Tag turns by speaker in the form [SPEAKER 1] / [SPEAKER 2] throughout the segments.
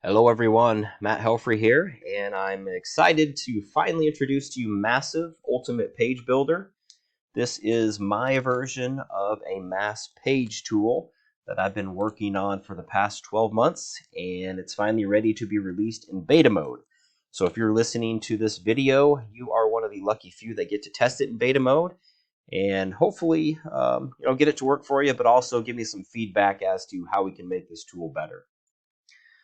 [SPEAKER 1] Hello everyone, Matt Helfrey here, and I'm excited to finally introduce to you Massive Ultimate Page Builder. This is my version of a mass page tool that I've been working on for the past 12 months, and it's finally ready to be released in beta mode. So if you're listening to this video, you are one of the lucky few that get to test it in beta mode, and hopefully get it to work for you, but also give me some feedback as to how we can make this tool better.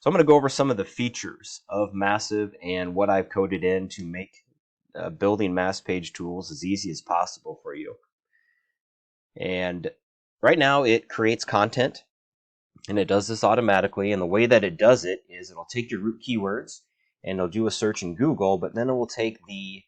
[SPEAKER 1] So I'm going to go over some of the features of Massive and what I've coded in to make building mass page tools as easy as possible for you. And right now it creates content, and it does this automatically. And the way that it does it is it'll take your root keywords and it'll do a search in Google, but then it will take the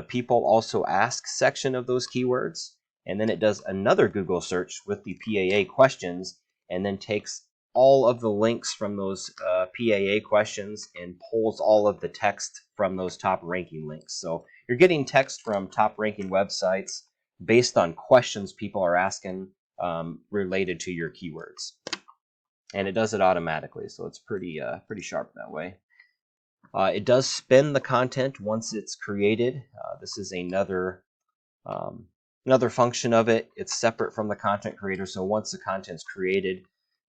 [SPEAKER 1] people also ask section of those keywords, and then it does another Google search with the PAA questions, and then takes all of the links from those PAA questions and pulls all of the text from those top ranking links. So you're getting text from top ranking websites based on questions people are asking related to your keywords. And it does it automatically, so it's pretty sharp that way. It does spin the content once it's created. This is another function of it. It's separate from the content creator, so once the content's created,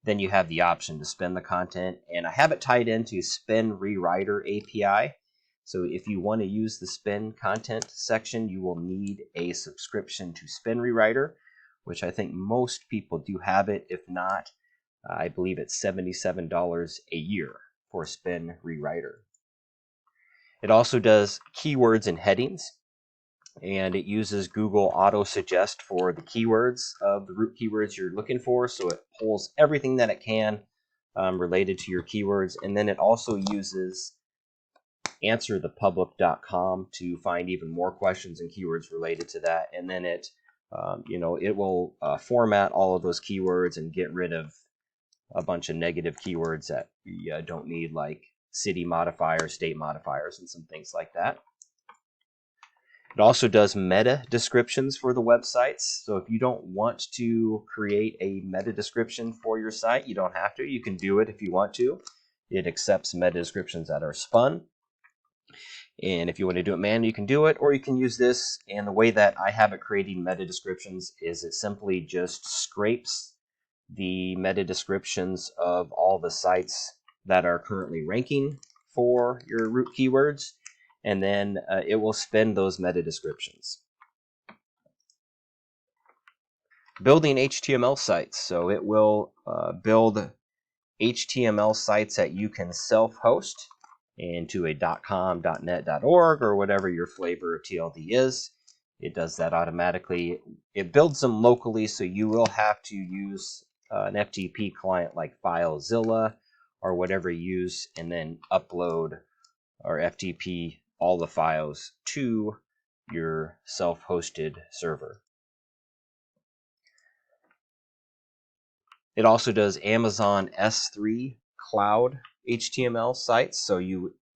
[SPEAKER 1] then you have the option to spin the content. And I have it tied into Spin Rewriter API. So if you want to use the spin content section, you will need a subscription to Spin Rewriter, which I think most people do have it. If not, I believe it's $77 a year for Spin Rewriter. It also does keywords and headings, and it uses Google Auto Suggest for the keywords of the root keywords you're looking for. So it pulls everything that it can related to your keywords. And then it also uses answerthepublic.com to find even more questions and keywords related to that. And then it will format all of those keywords and get rid of a bunch of negative keywords that you don't need, like city modifiers, state modifiers, and some things like that. It also does meta descriptions for the websites. So if you don't want to create a meta description for your site, you don't have to. You can do it if you want to. It accepts meta descriptions that are spun. And if you want to do it manually, you can do it, or you can use this. And the way that I have it creating meta descriptions is it simply just scrapes the meta descriptions of all the sites that are currently ranking for your root keywords, and then it will spin those meta descriptions. Building HTML sites. So it will build HTML sites that you can self-host into a .com, .net, .org, or whatever your flavor of TLD is. It does that automatically. It builds them locally, so you will have to use an FTP client like FileZilla or whatever you use, and then upload or FTP all the files to your self-hosted server. It also does Amazon S3 cloud HTML sites, so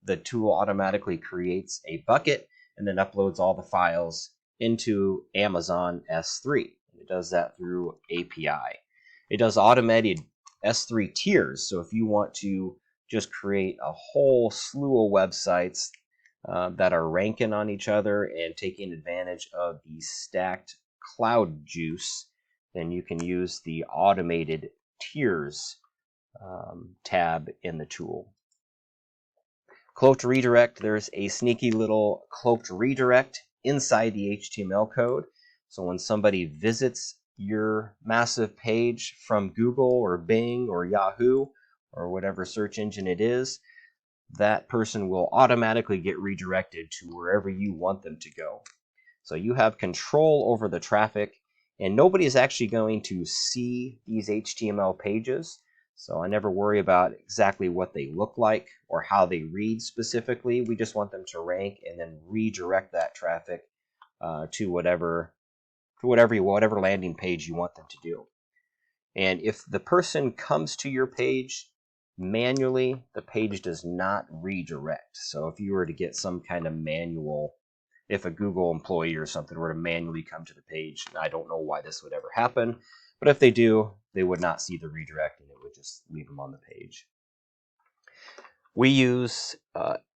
[SPEAKER 1] the tool automatically creates a bucket and then uploads all the files into Amazon S3. It does that through API. It does automated S3 tiers, so if you want to just create a whole slew of websites that are ranking on each other and taking advantage of the stacked cloud juice, then you can use the automated tiers tab in the tool. Cloaked redirect, there's a sneaky little cloaked redirect inside the HTML code. So when somebody visits your massive page from Google or Bing or Yahoo or whatever search engine it is, that person will automatically get redirected to wherever you want them to go. So you have control over the traffic, and nobody is actually going to see these HTML pages. So I never worry about exactly what they look like or how they read specifically. We just want them to rank and then redirect that traffic to whatever landing page you want them to do. And if the person comes to your page manually, the page does not redirect. So if you were to get some kind of manual, if a Google employee or something were to manually come to the page, I don't know why this would ever happen, but if they do, they would not see the redirect and it would just leave them on the page. We use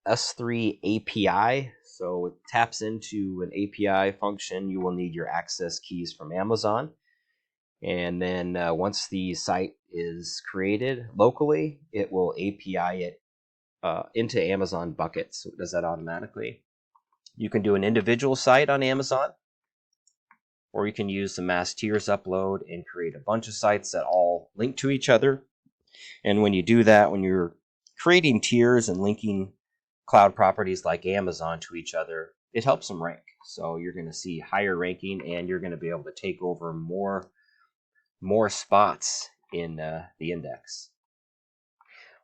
[SPEAKER 1] S3 API, so it taps into an API function. You will need your access keys from Amazon. And then once the site is created locally, it will API it into Amazon buckets. So it does that automatically. You can do an individual site on Amazon, or you can use the mass tiers upload and create a bunch of sites that all link to each other. And when you do that, when you're creating tiers and linking cloud properties like Amazon to each other, it helps them rank. So you're going to see higher ranking, and you're going to be able to take over more spots in the index.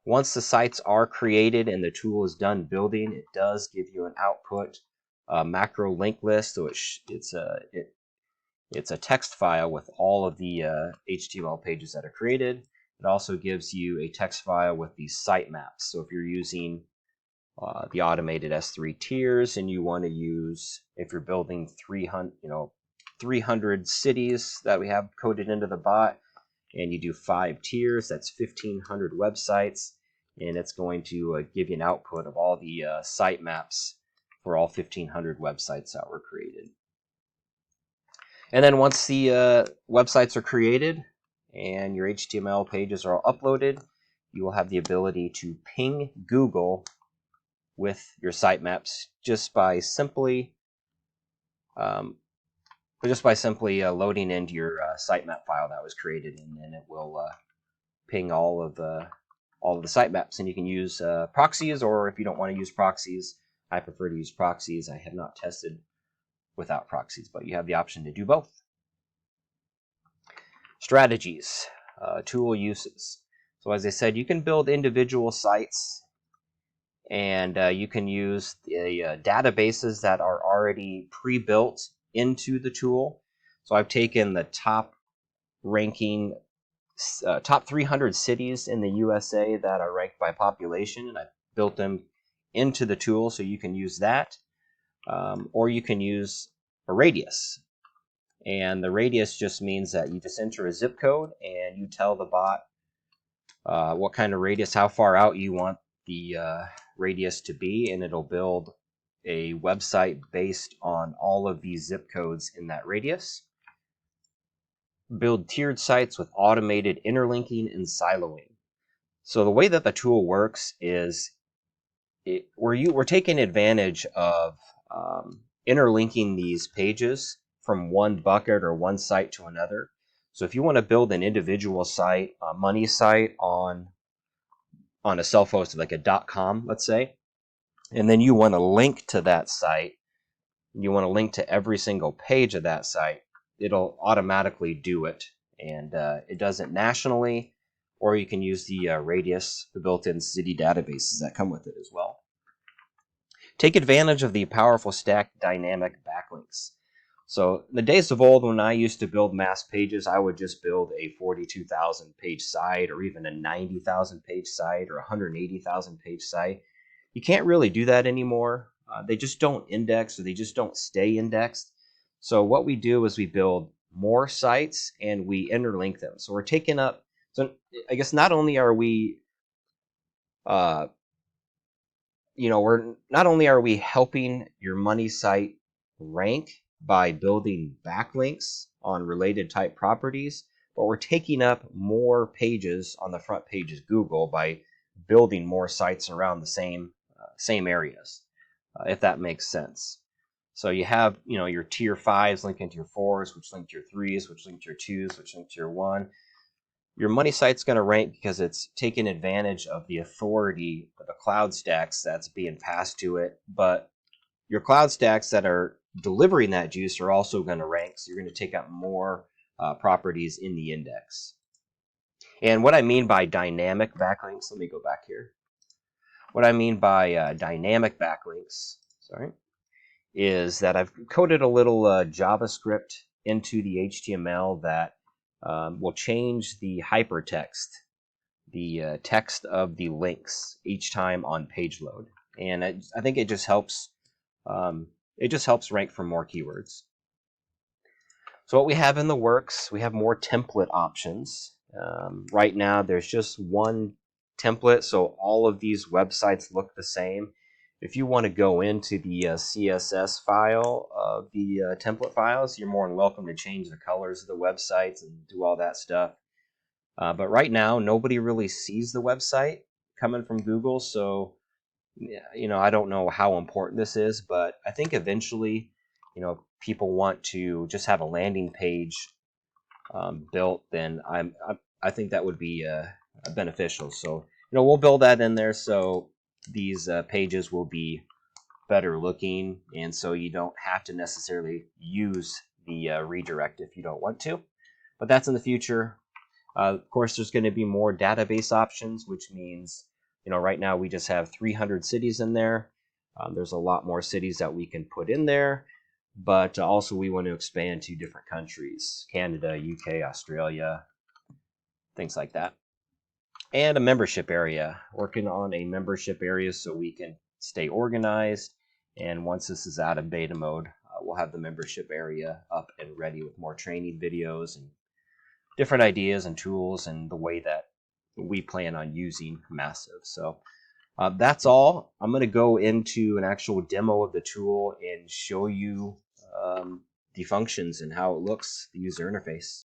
[SPEAKER 1] Once the sites are created and the tool is done building, it does give you an output macro link list. So it's a text file with all of the HTML pages that are created. It also gives you a text file with these site maps. So if you're using the automated S3 tiers and you want to use, if you're building 300 cities that we have coded into the bot, and you do 5 tiers, that's 1,500 websites, and it's going to give you an output of all the site maps for all 1,500 websites that were created. And then once the websites are created and your HTML pages are all uploaded, you will have the ability to ping Google with your sitemaps just by simply loading into your sitemap file that was created, and then it will ping all of the sitemaps. And you can use proxies, or if you don't want to use proxies, I prefer to use proxies. I have not tested without proxies, but you have the option to do both. Strategies, tool uses. So as I said, you can build individual sites, and you can use the databases that are already pre-built into the tool. So I've taken the top 300 cities in the USA that are ranked by population, and I've built them into the tool, so you can use that. Or you can use a radius. And the radius just means that you just enter a zip code and you tell the bot what kind of radius, how far out you want the radius to be, and it'll build a website based on all of these zip codes in that radius. Build tiered sites with automated interlinking and siloing. So the way that the tool works is we're taking advantage of interlinking these pages from one bucket or one site to another. So if you want to build an individual site, a money site on a self-hosted, like a .com, let's say, and then you want to link to that site, you want to link to every single page of that site, it'll automatically do it. And it does it nationally, or you can use the radius, the built-in city databases that come with it as well. Take advantage of the powerful stacked dynamic backlinks. So in the days of old, when I used to build mass pages, I would just build a 42,000 page site, or even a 90,000 page site, or a 180,000 page site. You can't really do that anymore. They just don't index, or they just don't stay indexed. So what we do is we build more sites and we interlink them. So we're taking up, so I guess not only are we we're helping your money site rank by building backlinks on related type properties, but we're taking up more pages on the front page of Google by building more sites around the same areas, if that makes sense. So you have your tier 5s linking to your 4s, which link to your 3s, which link to your 2s, which link to your 1. Your money site's going to rank because it's taking advantage of the authority of the cloud stacks that's being passed to it. But your cloud stacks that are delivering that juice are also going to rank, so you're going to take up more properties in the index. And what I mean by dynamic backlinks, let me go back here. What I mean by dynamic backlinks, is that I've coded a little JavaScript into the HTML that will change the hypertext, the text of the links each time on page load, and I think it just helps. It just helps rank for more keywords. So what we have in the works, we have more template options. Right now, there's just one template, so all of these websites look the same. If you want to go into the CSS file of the template files, you're more than welcome to change the colors of the websites and do all that stuff. But right now, nobody really sees the website coming from Google, so I don't know how important this is, but I think eventually, people want to just have a landing page built, then I think that would be beneficial. So we'll build that in there so these pages will be better looking, and so you don't have to necessarily use the redirect if you don't want to. But that's in the future. Of course, there's going to be more database options, which means right now we just have 300 cities in there. There's a lot more cities that we can put in there, but also we want to expand to different countries: Canada, UK, Australia, things like that. And a membership area, working on a membership area so we can stay organized. And once this is out of beta mode, we'll have the membership area up and ready with more training videos and different ideas and tools and the way that we plan on using Massive. So that's all. I'm going to go into an actual demo of the tool and show you the functions and how it looks, the user interface.